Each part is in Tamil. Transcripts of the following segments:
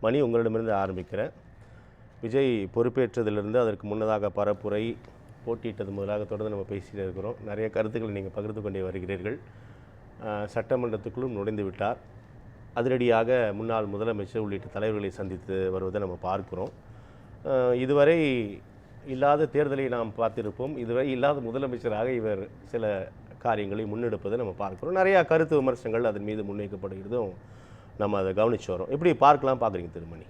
மணி, உங்களிடமிருந்து ஆரம்பிக்கிறேன். விஜய் பொறுப்பேற்றதிலிருந்து அதற்கு முன்னதாக பரப்புரை, போட்டியிட்டது முதலாக தொடர்ந்து நம்ம பேசிகிட்டே இருக்கிறோம். நிறைய கருத்துக்களை நீங்கள் பகிர்ந்து கொண்டே வருகிறீர்கள். சட்டமன்றத்துக்குள்ளும் நுழைந்து விட்டார். அதிரடியாக முன்னாள் முதலமைச்சர் உள்ளிட்ட தலைவர்களை சந்தித்து வருவதை நம்ம பார்க்கிறோம். இதுவரை இல்லாத தேர்தலை நாம் பார்த்திருப்போம். இதுவரை இல்லாத முதலமைச்சராக இவர் சில காரியங்களை முன்னெடுப்பதை நம்ம பார்க்குறோம். நிறையா கருத்து விமர்சனங்கள் அதன் மீது முன்வைக்கப்படுகிறதும் நம்ம அதை கவனித்து வரோம். எப்படி பார்க்குறீங்க திருமணி?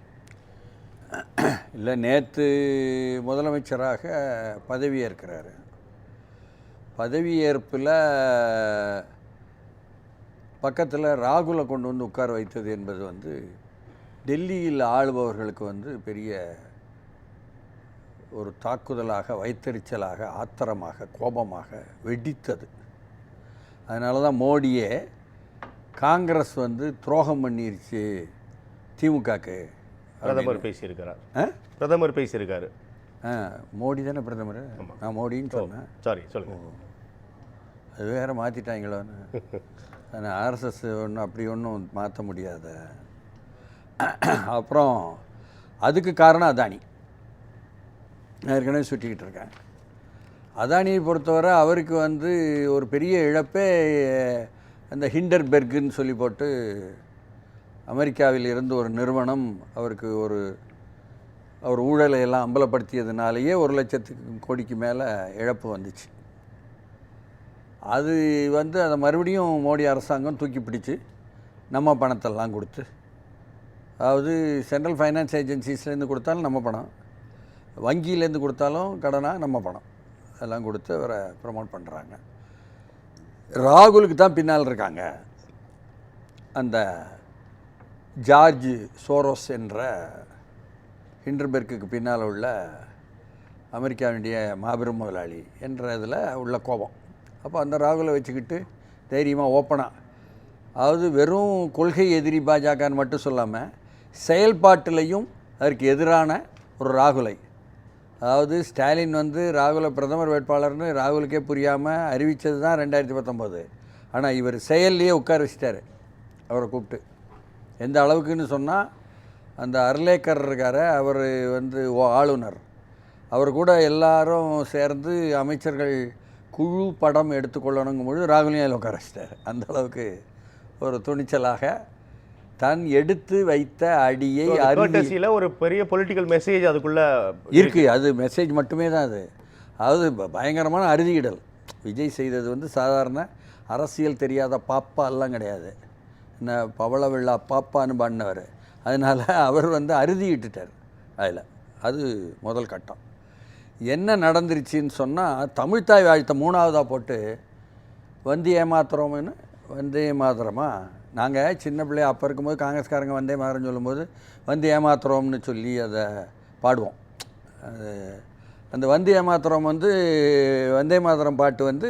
இல்லை, நேற்று முதலமைச்சராக பதவியேற்கிறாரு. பதவியேற்பில் பக்கத்தில் ராகுலை கொண்டு வந்து உட்கார வைத்தது என்பது வந்து டெல்லியில் ஆளுபவர்களுக்கு வந்து பெரிய ஒரு தாக்குதலாக, வைத்தறிச்சலாக, ஆத்திரமாக, கோபமாக வெடித்தது. அதனால தான் மோடியே காங்கிரஸ் வந்து துரோகம் பண்ணிருச்சு திமுகக்கு பிரதமர் பேசியிருக்காரு. மோடி தானே பிரதமர்? நான் மோடின்னு சொன்னேன். சாரி, சொல்லுங்கள். அது வேறு மாற்றிட்டாங்களோன்னு. ஆனால் ஆர்எஸ்எஸ் ஒன்றும் அப்படி ஒன்றும் மாற்ற முடியாத. அப்புறம் அதுக்கு காரணம் அதானி. நான் ஏற்கனவே சுட்டிக்கிட்டு இருக்கேன். அதானியை பொறுத்தவரை அவருக்கு வந்து ஒரு பெரிய இழப்பே அந்த ஹிண்டர்பெர்க்குன்னு சொல்லி போட்டு அமெரிக்காவில் இருந்து ஒரு நிறுவனம் அவருக்கு அவர் ஊழலை எல்லாம் அம்பலப்படுத்தியதுனாலேயே 1,00,000 கோடிக்கு மேலே இழப்பு வந்துச்சு. அது வந்து அதை மறுபடியும் மோடி அரசாங்கம் தூக்கி பிடிச்சி நம்ம பணத்தெல்லாம் கொடுத்து, அதாவது சென்ட்ரல் ஃபைனான்ஸ் ஏஜென்சிஸ்லேருந்து கொடுத்தாலும் நம்ம பணம், வங்கியிலேருந்து கொடுத்தாலும் கடனாக நம்ம பணம் எல்லாம் கொடுத்து அவரை ப்ரமோட் பண்ணுறாங்க. ராகுலுக்கு தான் பின்னால் இருக்காங்க அந்த ஜார்ஜ் சோரோஸ் என்ற ஹிண்டர்பெர்க்குக்கு பின்னால் உள்ள அமெரிக்காவுடைய மாபெரும் முதலாளி என்ற இதில் உள்ள கோபம். அப்போ அந்த ராகுலை வச்சுக்கிட்டு தைரியமாக ஓப்பனாக, அதாவது வெறும் கொள்கை எதிரி பாஜகன்னு மட்டும் சொல்லாமல் செயல்பாட்டிலையும் அதற்கு எதிரான ஒரு ராகுலை, அதாவது ஸ்டாலின் வந்து ராகுலை பிரதமர் வேட்பாளர்னு ராகுலுக்கே புரியாமல் அறிவித்தது தான் 2019. ஆனால் இவர் செயல்லையே உட்கார வச்சிட்டார் அவரை கூப்பிட்டு. எந்த அளவுக்குன்னு சொன்னால், அந்த அர்லேக்கர் இருக்கார், அவர் வந்து ஆளுநர், அவர் கூட எல்லாரும் சேர்ந்து அமைச்சர்கள் குழு படம் எடுத்துக்கொள்ளணுங்கும் பொழுது ராகுலையும் அதில் உட்கார வச்சிட்டார். அந்த அளவுக்கு ஒரு துணிச்சலாக தான் எடுத்து வைத்த அடியை அருகில ஒரு பெரிய பொலிட்டிக்கல் மெசேஜ் அதுக்குள்ளே இருக்குது. அது மெசேஜ் மட்டுமே தான். அதாவது பயங்கரமான அறுதியிடல். விஜய் செய்தது வந்து சாதாரண அரசியல் தெரியாத பாப்பா எல்லாம் கிடையாது. என்ன பவள வெள்ளா பாப்பான்னு பண்ணவர். அதனால் அவர் வந்து அறுதியிட்டுட்டார் அதில். அது முதல் கட்டம். என்ன நடந்துருச்சின்னு சொன்னால், தமிழ்த்தாய் வாழ்த்தை 3ஆவதாக போட்டு வந்து ஏமாத்துறோம்னு, வந்து ஏமாத்துறோமா நாங்கள் சின்ன பிள்ளைய அப்போ இருக்கும்போது காங்கிரஸ்காரங்க வந்தே மாதம் சொல்லும்போது வந்து ஏமாத்துறோம்னு சொல்லி அதை பாடுவோம். அந்த வந்து ஏமாத்துறோம் வந்து வந்தே மாதரம் பாட்டு வந்து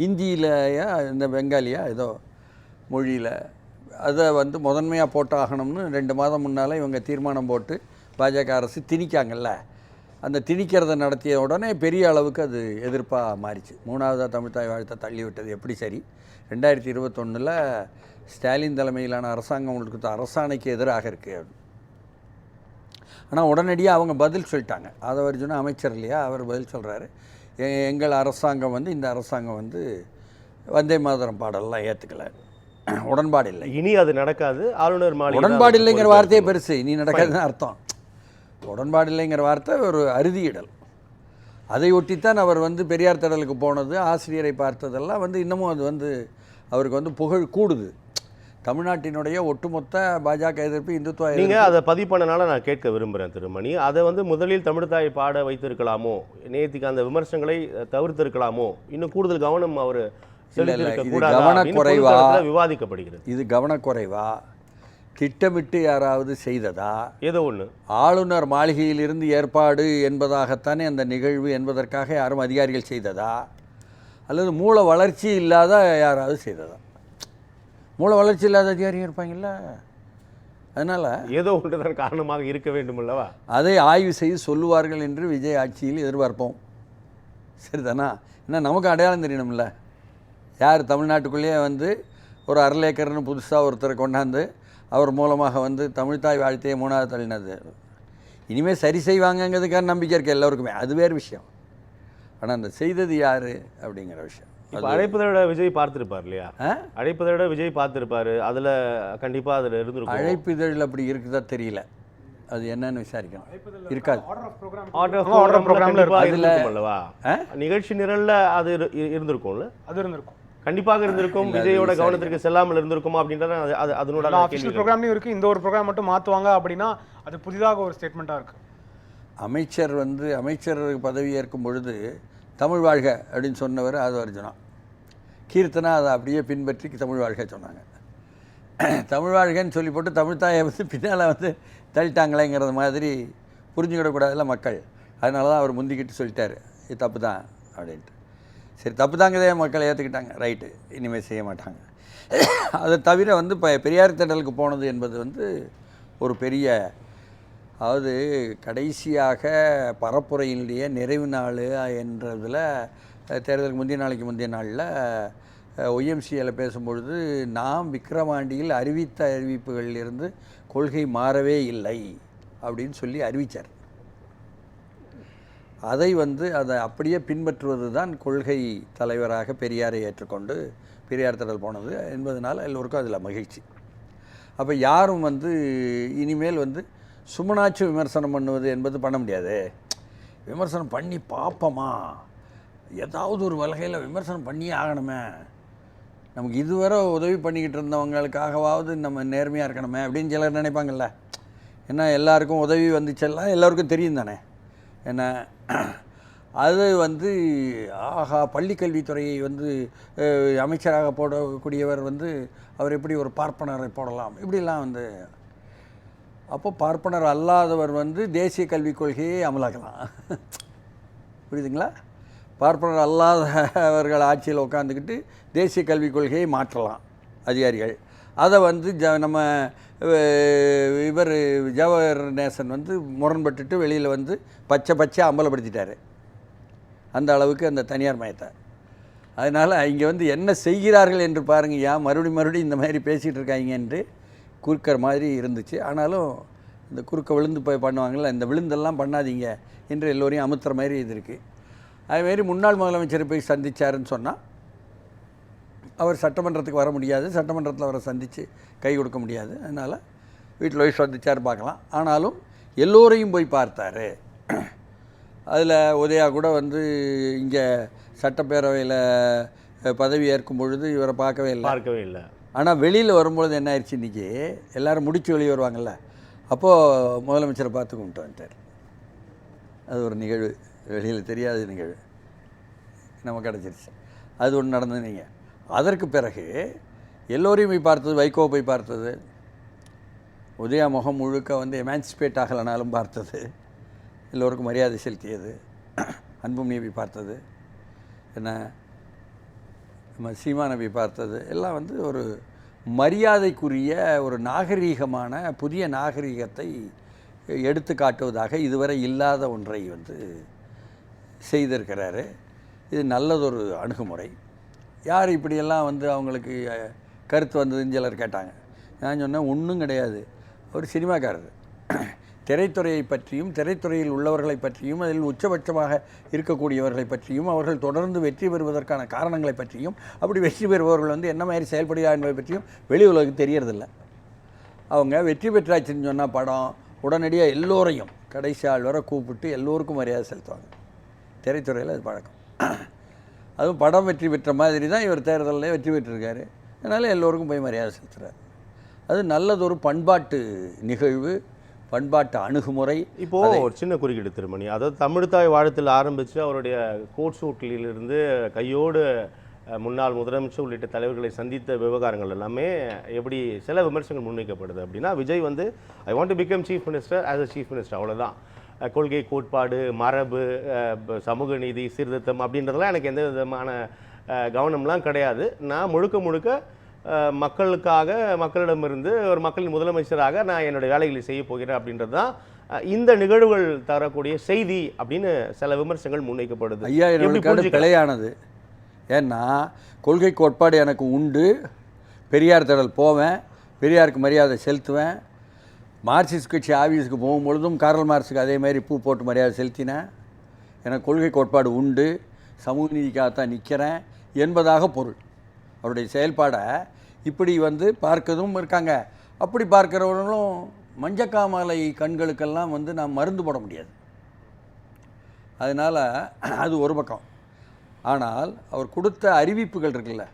இந்தியிலையா இந்த பெங்காலியா ஏதோ மொழியில் அதை வந்து முதன்மையாக போட்டாகணும்னு 2 மாதம் முன்னால் இவங்க தீர்மானம் போட்டு பாஜக அரசு திணிக்காங்கல்ல. அந்த திணிக்கிறத நடத்திய உடனே பெரிய அளவுக்கு அது எதிர்ப்பாக மாறிச்சு. 3ஆவதாக தமிழ்த்தாய் வாழ்த்தை தள்ளி விட்டது எப்படி சரி? 2021 ஸ்டாலின் தலைமையிலான அரசாங்கம் கொடுத்த அரசாணைக்கு எதிராக இருக்குது. ஆனால் உடனடியாக அவங்க பதில் சொல்லிட்டாங்க. ஆதவர்ஜுன அமைச்சர் இல்லையா, அவர் பதில் சொல்கிறாரு, எங்கள் அரசாங்கம் வந்து இந்த அரசாங்கம் வந்து வந்தே மாதரம் பாடலாம் ஏற்றுக்கலை, உடன்பாடு இல்லை, இனி அது நடக்காது, ஆளுநர் மாளிகை உடன்பாடு இல்லைங்கிற வார்த்தையே பெருசு, இனி நடக்காதுன்னு அர்த்தம். உடன்பாடு இல்லைங்கிற வார்த்தை ஒரு அறுதியிடல். அதை ஒட்டித்தான் அவர் வந்து பெரியார் திடலுக்கு போனது, ஆசிரியரை பார்த்ததெல்லாம் வந்து இன்னமும் அது வந்து அவருக்கு வந்து புகழ் கூடுது. தமிழ்நாட்டினுடைய ஒட்டுமொத்த பாஜக எதிர்ப்பு, இந்துத்துவ எதிர்ப்பு. நீங்கள் அதை பதிவு பண்ணனால நான் கேட்க விரும்புகிறேன் திருமணி, அதை வந்து முதலில் தமிழ்த்தாய் பாட வைத்திருக்கலாமோ, நேற்றுக்கு அந்த விமர்சனங்களை தவிர்த்திருக்கலாமோ, இன்னும் கூடுதல் கவனம் அவர் கவனக்குறைவா விவாதிக்கப்படுகிறது. இது கவனக்குறைவா, திட்டமிட்டு யாராவது செய்ததா, ஏதோ ஒன்று ஆளுநர் மாளிகையிலிருந்து ஏற்பாடு என்பதாகத்தானே அந்த நிகழ்வு என்பதற்காக யாரும் அதிகாரிகள் செய்ததா, அல்லது மூல வளர்ச்சி இல்லாத யாராவது செய்ததா? மூல வளர்ச்சி இல்லாத அதிகாரிகள் இருப்பாங்கல்ல, அதனால் ஏதோ ஒன்று தான் காரணமாக இருக்க வேண்டும் அல்லவா? அதை ஆய்வு செய்து சொல்லுவார்கள் என்று விஜய் ஆட்சியில் எதிர்பார்ப்போம். சரிதானா? ஏன்னா நமக்கு அடையாளம் தெரியணும்ல. யார் தமிழ்நாட்டுக்குள்ளேயே வந்து ஒரு 1/2 ஏக்கர்னு புதுசாக ஒருத்தரை கொண்டாந்து அவர் மூலமாக வந்து தமிழ்த்தாய் வாழ்த்தையை 3வது தள்ளினது. இனிமேல் சரி செய்வாங்கங்கிறதுக்கான நம்பிக்கை இருக்குது எல்லோருக்குமே, அது வேறு விஷயம். ஆனால் அந்த செய்தது யார் அப்படிங்கிற விஷயம். இப்போ அழைப்பதோட விஜய் பார்த்துருப்பார் இல்லையா? அழைப்பதோட விஜய் பார்த்துருப்பாரு, அதில் கண்டிப்பாக அதில் இருந்திருக்கும். அழைப்பிதழ் அப்படி இருக்குதா தெரியல, அது என்னன்னு விசாரிக்கணும். இருக்காது. ஆர்டர் ப்ரோக்ராம்ல அல்லவா, நிகழ்ச்சி நிரல்ல அது இருந்திருக்கும்ல, அது இருந்திருக்கும், கண்டிப்பாக இருந்திருக்கும். விஜயோட கவனத்திற்கு செல்லாமல் இருந்திருக்குமா அப்படின்றத அதனோட ஆஃபீஷியல் ப்ரோக்ராம்லையும் இருக்குது. இந்த ஒரு ப்ரோக்ராம் மட்டும் மாற்றுவாங்க அப்படின்னா அது புதிதாக ஒரு ஸ்டேட்மெண்ட்டாக இருக்குது. அமைச்சர் வந்து அமைச்சர் பதவி ஏற்கும் பொழுது தமிழ் வாழ்க அப்படின்னு சொன்னவர் ஆதவர்ஜுனா, கீர்த்தனா அதை அப்படியே பின்பற்றி தமிழ் வாழ்க சொன்னாங்க. தமிழ் வாழ்கன்னு சொல்லி போட்டு தமிழ்த்தாயை வந்து பின்னால் வந்து தள்ளிட்டாங்களேங்கிறது மாதிரி புரிஞ்சுக்கிடக்கூடாதுல்ல மக்கள். அதனால தான் அவர் முந்திக்கிட்டு சொல்லிட்டார், இது தப்பு தான் அப்படின்ட்டு. சரி, தப்பு தாங்கதே மக்கள் ஏற்றுக்கிட்டாங்க, ரைட்டு, இனிமேல் செய்ய மாட்டாங்க. அதை தவிர வந்து இப்போ பெரியார் திடலுக்கு போனது என்பது வந்து ஒரு பெரிய, அதாவது கடைசியாக பரப்புரையினுடைய நிறைவு நாள் என்றதில் தேர்தலுக்கு முந்திய நாளில் ஒய்எம்சியில் பேசும்பொழுது, நாம் விக்கிரவாண்டியில் அறிவித்த அறிவிப்புகளிலிருந்து கொள்கை மாறவே இல்லை அப்படின்னு சொல்லி அறிவித்தார். அதை வந்து அதை அப்படியே பின்பற்றுவது தான் கொள்கை தலைவராக பெரியாரை ஏற்றுக்கொண்டு பெரியார் திடல் போனது என்பதனால் எல்லோருக்கும் அதில் மகிழ்ச்சி. அப்போ யாரும் வந்து இனிமேல் வந்து சுமனாச்சு விமர்சனம் பண்ணுவது என்பது பண்ண முடியாது. விமர்சனம் பண்ணி பார்ப்போமா, ஏதாவது ஒரு வகையில் விமர்சனம் பண்ணியே ஆகணுமே, நமக்கு இதுவரை உதவி பண்ணிக்கிட்டு இருந்தவங்களுக்காகவாவது நம்ம நேர்மையாக இருக்கணுமே அப்படின்னு சிலர் நினைப்பாங்கள்ல. ஏன்னா எல்லாருக்கும் உதவி வந்துச்செல்லாம் எல்லாருக்கும் தெரியும் தானே. ஏன்னா அது வந்து ஆஹா, பள்ளிக்கல்வித்துறையை வந்து அமைச்சராக போடக்கூடியவர் வந்து அவர் எப்படி ஒரு பார்ப்பனரை போடலாம் இப்படிலாம் வந்து, அப்போ பார்ப்பனர் அல்லாதவர் வந்து தேசிய கல்விக் கொள்கையை அமலாக்கலாம். புரியுதுங்களா? பார்ப்பனர் அல்லாதவர்கள் ஆட்சியில் உட்காந்துக்கிட்டு தேசிய கல்விக் கொள்கையை மாற்றலாம் அதிகாரிகள். அதை வந்து நம்ம இவர் ஜவஹர் நேசன் வந்து முரண்பட்டுட்டு வெளியில் வந்து பச்சை அம்பலப்படுத்திட்டார் அந்த அளவுக்கு அந்த தனியார் மயத்தை. அதனால் இங்கே வந்து என்ன செய்கிறார்கள் என்று பாருங்கள், ஏன் மறுபடியும் இந்த மாதிரி பேசிகிட்டு இருக்காங்க என்று குறுக்கிற மாதிரி இருந்துச்சு. ஆனாலும் இந்த குறுக்க விழுந்து போய் பண்ணுவாங்கள்ல, இந்த விழுந்தெல்லாம் பண்ணாதீங்க என்று எல்லோரையும் அமுத்துற மாதிரி இது இருக்குது. அதுமாரி முன்னாள் முதலமைச்சரை போய் சந்தித்தாருன்னு சொன்னால் அவர் சட்டமன்றத்துக்கு வர முடியாது, சட்டமன்றத்தில் அவரை சந்தித்து கை கொடுக்க முடியாது. அதனால் வீட்டில் போய் சந்திச்சார் பார்க்கலாம். ஆனாலும் எல்லோரையும் போய் பார்த்தார். அதில் உதயா கூட வந்து இங்கே சட்டப்பேரவையில் பதவி ஏற்கும் பொழுது இவரை பார்க்கவே இல்லை. ஆனால் வெளியில் வரும்பொழுது என்ன ஆயிடுச்சு, இன்றைக்கி எல்லோரும் முடித்து வெளியே வருவாங்கள்ல, அப்போது முதலமைச்சரை பார்த்து கும்பிட்டு வந்துட்டார். அது ஒரு நிகழ்வு, வெளியில் தெரியாத நிகழ்வு நமக்கு கிடச்சிருச்சு. அது ஒன்று நடந்தது. நீங்கள் அதற்கு பிறகு எல்லோரையும் போய் பார்த்தது, வைகோ போய் பார்த்தது, உதயா முகம் முழுக்க வந்து எமான்சிபேட் ஆகலைனாலும் பார்த்தது, எல்லோருக்கும் மரியாதை செலுத்தியது, அன்புமணியை போய் பார்த்தது, என்ன நம்ம சீமானை போய் பார்த்தது, எல்லாம் வந்து ஒரு மரியாதைக்குரிய ஒரு நாகரீகமான புதிய நாகரீகத்தை எடுத்து காட்டுவதாக இதுவரை இல்லாத ஒன்றை வந்து செய்திருக்கிறாரு. இது நல்லதொரு அணுகுமுறை. யார் இப்படியெல்லாம் வந்து அவங்களுக்கு கருத்து வந்ததுன்னு சிலர் கேட்டாங்க. நான் சொன்னேன், ஒன்றும் கிடையாது. ஒரு சினிமாக்காரர் திரைத்துறையை பற்றியும் திரைத்துறையில் உள்ளவர்களை பற்றியும் அதில் உச்சபட்சமாக இருக்கக்கூடியவர்களை பற்றியும் அவர்கள் தொடர்ந்து வெற்றி பெறுவதற்கான காரணங்களை பற்றியும் அப்படி வெற்றி பெறுபவர்கள் வந்து என்ன மாதிரி செயல்படுகிறார் என்பதை பற்றியும் வெளி உலகம் தெரியறதில்லை. அவங்க வெற்றி பெற்றாச்சுன்னு சொன்னால் படம் உடனடியாக எல்லோரையும் கடைசி ஆள் வரை கூப்பிட்டு எல்லோருக்கும் மரியாதை செலுத்துவாங்க. திரைத்துறையில் அது பழக்கம். அதுவும் படம் வெற்றி பெற்ற மாதிரி தான் இவர் தேர்தலில் வெற்றி பெற்றிருக்காரு. அதனால் எல்லோருக்கும் போய் மரியாதை செலுத்துகிறார். அது நல்லதொரு பண்பாட்டு நிகழ்வு, பண்பாட்டு அணுகுமுறை. இப்போது ஒரு சின்ன குறுக்கீடு திருமணி, அதாவது தமிழ்த்தாய் வாழ்த்தில் ஆரம்பித்து அவருடைய கோட் சூட்டிலிருந்து கையோடு முன்னாள் முதலமைச்சர் உள்ளிட்ட தலைவர்களை சந்தித்த விவகாரங்கள் எல்லாமே எப்படி சில விமர்சனங்கள் முன்வைக்கப்படுது அப்படின்னா, விஜய் வந்து I want to become chief minister as a chief minister, அவ்வளோதான். கொள்கை, கோட்பாடு, மரபு, சமூக நீதி, சீர்திருத்தம் அப்படின்றதெல்லாம் எனக்கு எந்த விதமான கவனம்லாம் கிடையாது. நான் முழுக்க மக்களுக்காக, மக்களிடமிருந்து ஒரு மக்களின் முதலமைச்சராக நான் என்னுடைய வேலைகளை செய்ய போகிறேன் அப்படின்றது தான் இந்த நிகழ்வுகள் தரக்கூடிய செய்தி அப்படின்னு சில விமர்சனங்கள் முன்வைக்கப்படுது. ஐயா, என்னோட பிழையானது. ஏன்னா கொள்கை கோட்பாடு எனக்கு உண்டு, பெரியார் திடல் போவேன், பெரியாருக்கு மரியாதை செலுத்துவேன். மார்க்சிஸ்ட் கட்சி ஆஃபீஸுக்கு போகும்பொழுதும் கார்ல் மார்க்ஸுக்கு அதே மாதிரி பூ போட்டு மரியாதை செலுத்தினேன். எனக்கு கொள்கை கோட்பாடு உண்டு, சமூக நீதிக்காகத்தான் நிற்கிறேன் என்பதாக பொருள். அவருடைய செயல்பாடை இப்படி வந்து பார்க்கறதும் இருக்காங்க. அப்படி பார்க்குறவர்களும் மஞ்சக்காமலை கண்களுக்கெல்லாம் வந்து நாம் மருந்து போட முடியாது. அதனால் அது ஒரு பக்கம். ஆனால் அவர் கொடுத்த அறிவிப்புகள் இருக்குல்ல,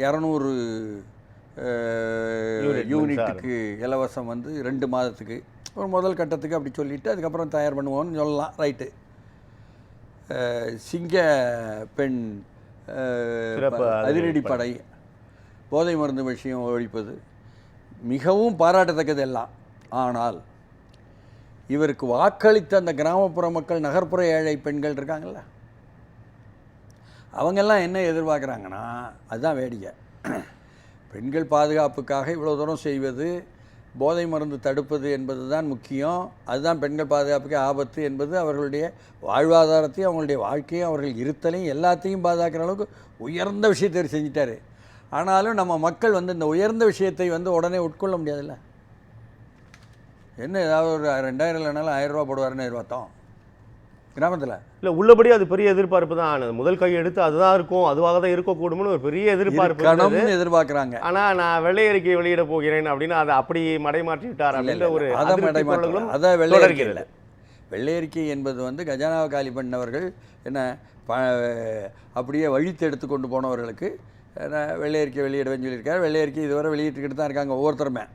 200 யூனிட்டுக்கு இலவசம் வந்து 2 மாதத்துக்கு ஒரு முதல் கட்டத்துக்கு அப்படி சொல்லிவிட்டு அதுக்கப்புறம் தயார் பண்ணுவோம்னு சொல்லலாம். ரைட்டு. சிங்க பெண் அதிரடி படை, போதை மருந்து விஷயம் ஒழிப்பது மிகவும் பாராட்டத்தக்கது எல்லாம். ஆனால் இவருக்கு வாக்களித்த அந்த கிராமப்புற மக்கள், நகர்ப்புற ஏழை பெண்கள் இருக்காங்கள்ல, அவங்கெல்லாம் என்ன எதிர்பார்க்குறாங்கன்னா, அதுதான் வேடிக்கை. பெண்கள் பாதுகாப்புக்காக இவ்வளோ தூரம் செய்வது, போதை மருந்து தடுப்பது என்பது தான் முக்கியம். அதுதான் பெண்கள் பாதுகாப்புக்கு ஆபத்து என்பது அவர்களுடைய வாழ்வாதாரத்தையும் அவங்களுடைய வாழ்க்கையும் அவர்கள் இருத்தலையும் எல்லாத்தையும் பாதுகாக்கிற அளவுக்கு உயர்ந்த விஷயத்தை செஞ்சிட்டாரு. ஆனாலும் நம்ம மக்கள் வந்து இந்த உயர்ந்த விஷயத்தை வந்து உடனே உட்கொள்ள முடியாதுல்ல. என்ன ஏதாவது ஒரு 2000 இல்லைனாலும் 1000 ரூபா போடுவாருன்னு எதிர்பார்த்தோம் கிராமத்தில். இல்லை, உள்ளபடி அது பெரிய எதிர்பார்ப்பு தான். முதல் கை எடுத்து அதுதான் இருக்கும், அதுவாக தான் இருக்கக்கூடும்னு ஒரு பெரிய எதிர்பார்ப்பு எதிர்பார்க்குறாங்க. ஆனால் நான் வெள்ளை அறிக்கை வெளியிட போகிறேன் அப்படின்னு அதை அப்படி மடைமாற்றி விட்டார் அப்படின்ற ஒரு அதை வெள்ளை அறிக்கை இல்லை. வெள்ளை அறிக்கை என்பது வந்து கஜானாவை காலி பண்ணவர்கள் என்ன அப்படியே வழித்து எடுத்து கொண்டு போனவர்களுக்கு வெள்ளை அறிக்கை வெளியிடவேன்னு சொல்லியிருக்காரு. வெள்ளை அறிக்கை இதுவரை வெளியிட்டுக்கிட்டு தான் இருக்காங்க ஒவ்வொருத்தருமே.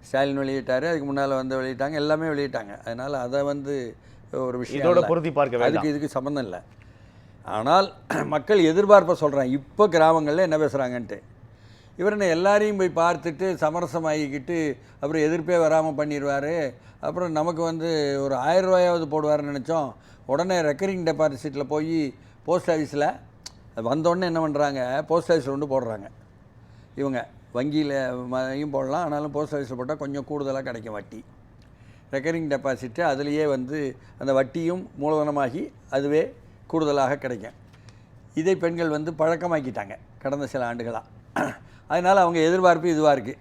ஸ்டாலின் வெளியிட்டார், அதுக்கு முன்னால் வந்து வெளியிட்டாங்க, எல்லாமே வெளியிட்டாங்க. அதனால் அதை வந்து ஒரு விஷயம் இதோட பொருத்தி பார்க்க அதுக்கு இதுக்கு சம்மந்தம் இல்லை. ஆனால் மக்கள் எதிர்பார்ப்பை சொல்கிறேன். இப்போ கிராமங்களில் என்ன பேசுகிறாங்கன்ட்டு, இவர் என்ன எல்லாரையும் போய் பார்த்துட்டு சமரசமாகிக்கிட்டு அப்புறம் எதிர்ப்பே வராமல் பண்ணிடுவார், அப்புறம் நமக்கு வந்து ஒரு 1000 ரூபாயாவது போடுவார்னு நினச்சோம். உடனே ரெக்கரிங் டெபாசிட்டில் போய் போஸ்ட் ஆஃபீஸில் வந்தோடனே என்ன பண்ணுறாங்க, போஸ்ட் ஆஃபீஸில் கொண்டு போடுறாங்க. இவங்க வங்கியிலையும் போடலாம், ஆனாலும் போஸ்ட் ஆஃபீஸில் போட்டால் கொஞ்சம் கூடுதலாக கிடைக்கும் வட்டி. ரெக்கரிங் டெபாசிட்டு அதுலேயே வந்து அந்த வட்டியும் மூலதனமாகி அதுவே கூடுதலாக கிடைக்கும். இதை பெண்கள் வந்து பழக்கமாக்கிட்டாங்க கடந்த சில ஆண்டுகளாக. அதனால் அவங்க எதிர்பார்ப்பு இதுவாக இருக்குது.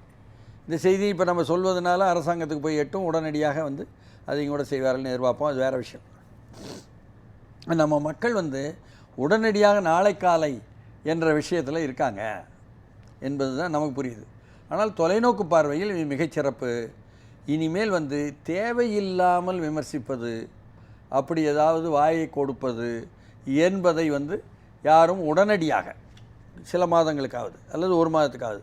இந்த செய்தி இப்போ நம்ம சொல்வதனால அரசாங்கத்துக்கு போய் எட்டும், உடனடியாக வந்து அதையும் கூட செய்வார்கள்னு எதிர்பார்ப்போம். அது வேறு விஷயம். நம்ம மக்கள் வந்து உடனடியாக நாளை காலை என்ற விஷயத்தில் இருக்காங்க என்பது தான் நமக்கு புரியுது. ஆனால் தொலைநோக்கு பார்வையில் இது மிகச்சிறப்பு. இனிமேல் வந்து தேவையில்லாமல் விமர்சிப்பது, அப்படி ஏதாவது வாயை கொடுப்பது என்பதை வந்து யாரும் உடனடியாக சில மாதங்களுக்காவது அல்லது ஒரு மாதத்துக்காவது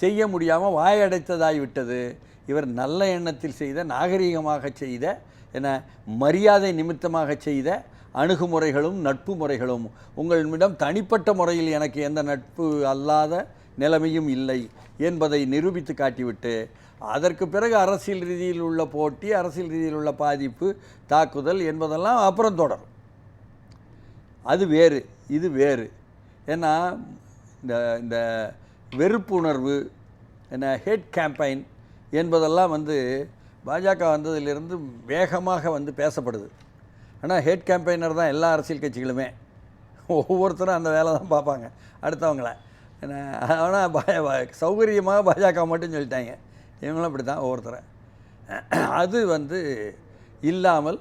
செய்ய முடியாமல் வாயடைத்ததாகிவிட்டது. இவர் நல்ல எண்ணத்தில் செய்த, நாகரீகமாக செய்த, என மரியாதை நிமித்தமாக செய்த அணுகுமுறைகளும் நட்பு முறைகளும், உங்களிடம் தனிப்பட்ட முறையில் எனக்கு எந்த நட்பு அல்லாத நிலைமையும் இல்லை என்பதை நிரூபித்து காட்டிவிட்டு, அதற்கு பிறகு அரசியல் ரீதியில் உள்ள போட்டி, அரசியல் ரீதியில் உள்ள பாதிப்பு, தாக்குதல் என்பதெல்லாம் அப்புறம் தொடரும். அது வேறு, இது வேறு. ஏன்னா இந்த வெறுப்புணர்வு, என்ன ஹேட் கேம்பெயின் என்பதெல்லாம் வந்து பாஜக வந்ததிலிருந்து வேகமாக வந்து பேசப்படுது. ஆனால் ஹேட் கேம்பெயினர் தான் எல்லா அரசியல் கட்சிகளுமே. ஒவ்வொருத்தரும் அந்த வேலை தான் பார்ப்பாங்க அடுத்தவங்கள. ஏன்னா ஆனால் சௌகரியமாக பாஜக மட்டும் சொல்லிட்டாங்க. இவங்களும் அப்படி தான் ஒவ்வொருத்தரை. அது வந்து இல்லாமல்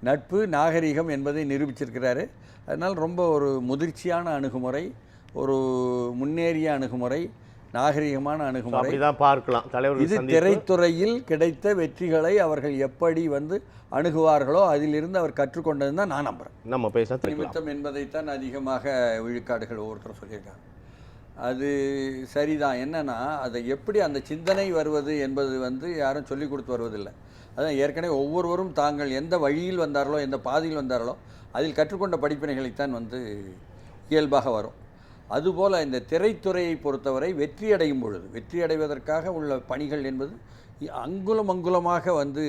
நட்பு நாகரிகம் என்பதை நிரூபிச்சிருக்கிறாரு. அதனால் ரொம்ப ஒரு முதிர்ச்சியான அணுகுமுறை, ஒரு முன்னேறிய அணுகுமுறை, நாகரிகமான அணுகுமுறை தான் பார்க்கலாம். இது திரைத்துறையில் கிடைத்த வெற்றிகளை அவர்கள் எப்படி வந்து அணுகுவார்களோ அதிலிருந்து அவர் கற்றுக்கொண்டது தான் நான் நம்புகிறேன். நம்ம பேச நிமித்தம் என்பதைத்தான் அதிகமாக விழுக்காடுகள் ஒவ்வொருத்தரும் சொல்லியிருக்காங்க. அது சரிதான். என்னென்னா அதை எப்படி அந்த சிந்தனை வருவது என்பது வந்து யாரும் சொல்லிக் கொடுத்து வருவதில்லை. அதான் ஏற்கனவே ஒவ்வொருவரும் தாங்கள் எந்த வழியில் வந்தார்களோ, எந்த பாதையில் வந்தார்களோ அதில் கற்றுக்கொண்ட படிப்பினைகளைத்தான் வந்து இயல்பாக வரும். அதுபோல் இந்த திரைத்துறையை பொறுத்தவரை வெற்றி அடையும் பொழுது, வெற்றி அடைவதற்காக உள்ள பணிகள் என்பது அங்குலம் அங்குலமாக வந்து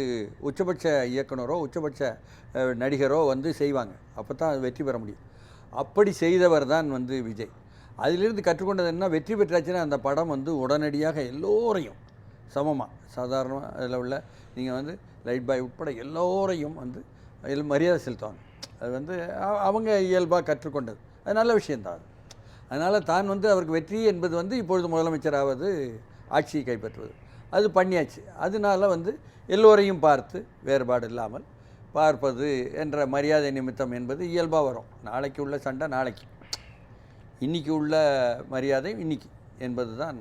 உச்சபட்ச இயக்குனரோ உச்சபட்ச நடிகரோ வந்து செய்வாங்க. அப்போ தான் வெற்றி பெற முடியும். அப்படி செய்தவர் தான் வந்து விஜய். அதிலிருந்து கற்றுக்கொண்டது என்ன, வெற்றி பெற்றாச்சுன்னா அந்த படம் வந்து உடனடியாக எல்லோரையும் சமமாக, சாதாரணமாக அதில் உள்ள நீங்கள் வந்து லைட் பாய் உட்பட எல்லோரையும் வந்து மரியாதை செலுத்துவாங்க. அது வந்து அவங்க இயல்பாக கற்றுக்கொண்டது. அது நல்ல விஷயந்தான். அதனால் தான் வந்து அவருக்கு வெற்றி என்பது வந்து இப்பொழுது முதலமைச்சராவது ஆட்சியை கைப்பற்றுவது அது பண்ணியாச்சு. அதனால வந்து எல்லோரையும் பார்த்து வேறுபாடு இல்லாமல் பார்ப்பது என்ற மரியாதை நிமித்தம் என்பது இயல்பாக வரும். நாளைக்கு உள்ள சண்டை நாளைக்கு, இன்றைக்கி உள்ள மரியாதை இன்னைக்கு என்பது தான்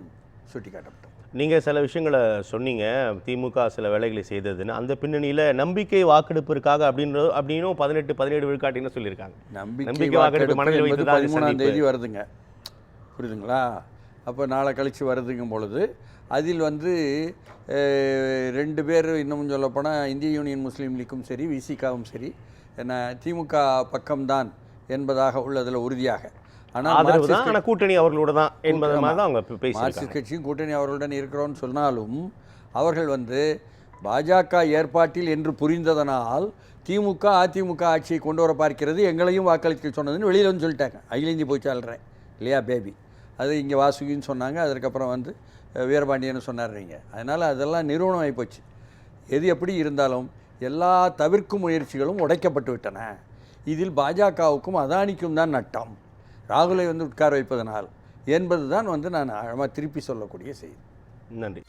சுட்டிக்காட்டப்பட்டது. நீங்கள் சில விஷயங்களை சொன்னீங்க, திமுக சில வேலைகளை செய்ததுன்னு. அந்த பின்னணியில் நம்பிக்கை வாக்கெடுப்பிற்காக அப்படின்னும் 18-17 விழுக்காட்டின்னு சொல்லியிருக்காங்க. நம்பிக்கை வாக்கெடுப்பு என்பது 13ஆம் தேதி வருதுங்க, புரியுதுங்களா? அப்போ நாளை கழித்து வருதுங்கும் பொழுது அதில் வந்து 2 பேர், இன்னும் சொல்லப்போனால் இந்திய யூனியன் முஸ்லீம் லீக்கும் சரி விசிகாவும் சரி என்ன திமுக பக்கம்தான் என்பதாக உள்ளதில் உறுதியாக. ஆனால் கூட்டணி அவர்களோட தான் என்பது மாதிரி தான் அவங்க பேசி, மார்க்சிஸ்ட் கட்சியும் கூட்டணி அவர்களுடன் இருக்கிறோன்னு சொன்னாலும் அவர்கள் வந்து பாஜக ஏற்பாட்டில் என்று புரிந்ததனால் திமுக அதிமுக ஆட்சியை கொண்டு வர பார்க்கிறது, எங்களையும் வாக்களிக்க சொன்னதுன்னு வெளியில் வந்து சொல்லிட்டாங்க. அகிலேந்தி போய் சொல்கிறேன் இல்லையா பேபி, அது இங்கே வாசுகின்னு சொன்னாங்க, அதற்கப்புறம் வந்து வீரபாண்டியன்னு சொன்னார்றீங்க. அதனால் அதெல்லாம் நிறுவனம் ஆகிப்போச்சு. எது எப்படி இருந்தாலும் எல்லா தவிர்க்கும் முயற்சிகளும் உடைக்கப்பட்டு விட்டன. இதில் பாஜகவுக்கும் அதானிக்கும் தான் நட்டம், ராகுலை வந்து உட்கார வைப்பதனால் என்பது தான் வந்து நான் ஆழமாக திருப்பி சொல்லக்கூடிய செய்தி. நன்றி.